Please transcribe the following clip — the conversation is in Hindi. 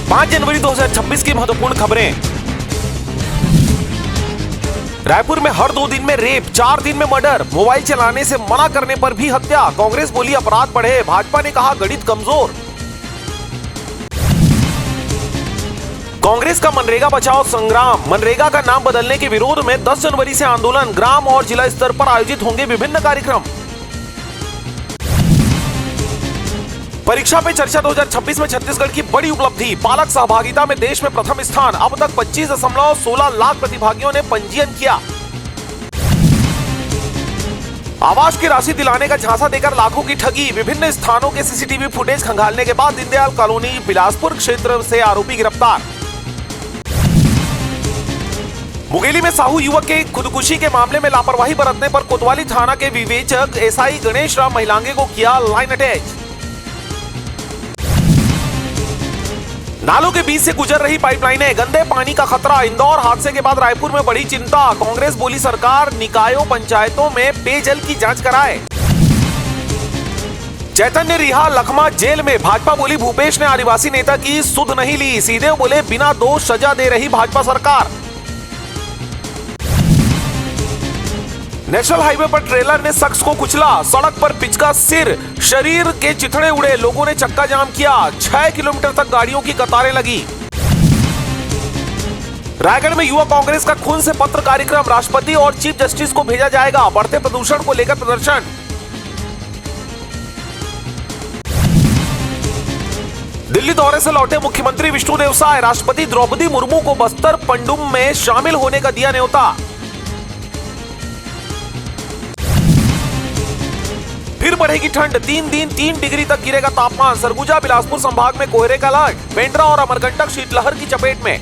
5 जनवरी 2026 की महत्वपूर्ण खबरें। रायपुर में हर 2 दिन में रेप, 4 दिन में मर्डर, मोबाइल चलाने से मना करने पर भी हत्या। कांग्रेस बोली अपराध बढ़े, भाजपा ने कहा गणित कमजोर। कांग्रेस का मनरेगा बचाओ संग्राम। मनरेगा का नाम बदलने के विरोध में 10 जनवरी से आंदोलन, ग्राम और जिला स्तर पर आयोजित होंगे विभिन्न कार्यक्रम। परीक्षा पे चर्चा 2026 में छत्तीसगढ़ की बड़ी उपलब्धि, पालक सहभागिता में देश में प्रथम स्थान। अब तक 25.16 लाख प्रतिभागियों ने पंजीयन किया। आवास की राशि दिलाने का झांसा देकर लाखों की ठगी, विभिन्न स्थानों के सीसीटीवी फुटेज खंगालने के बाद दीनदयाल कॉलोनी बिलासपुर क्षेत्र से आरोपी गिरफ्तार। मुंगेली में साहू युवक के खुदकुशी के मामले में लापरवाही बरतने पर कोतवाली थाना के विवेचक एसआई गणेश राम महिलांगे को किया लाइन अटैच। नालों के बीच से गुजर रही पाइपलाइनें, गंदे पानी का खतरा। इंदौर हादसे के बाद रायपुर में बड़ी चिंता। कांग्रेस बोली सरकार निकायों पंचायतों में पेयजल की जांच कराए। चैतन्य रिहा लखमा जेल में, भाजपा बोली भूपेश ने आदिवासी नेता की सुध नहीं ली। सीधे बोले बिना दोष सजा दे रही भाजपा सरकार। नेशनल हाईवे पर ट्रेलर ने शख्स को कुचला, सड़क पर पिचका सिर, शरीर के चिथड़े उड़े, लोगों ने चक्का जाम किया। 6 किलोमीटर तक गाड़ियों की कतारें लगी। रायगढ़ में युवा कांग्रेस का खून से पत्र कार्यक्रम, राष्ट्रपति और चीफ जस्टिस को भेजा जाएगा। बढ़ते प्रदूषण को लेकर प्रदर्शन। दिल्ली दौरे से लौटे मुख्यमंत्री विष्णुदेव साय, राष्ट्रपति द्रौपदी मुर्मू को बस्तर पंडुम में शामिल होने का दिया न्योता। फिर बढ़ेगी ठंड, 3 दिन 3 डिग्री तक गिरेगा तापमान। सरगुजा बिलासपुर संभाग में कोहरे का अलर्ट, पेंड्रा और अमरकंटक शीतलहर की चपेट में।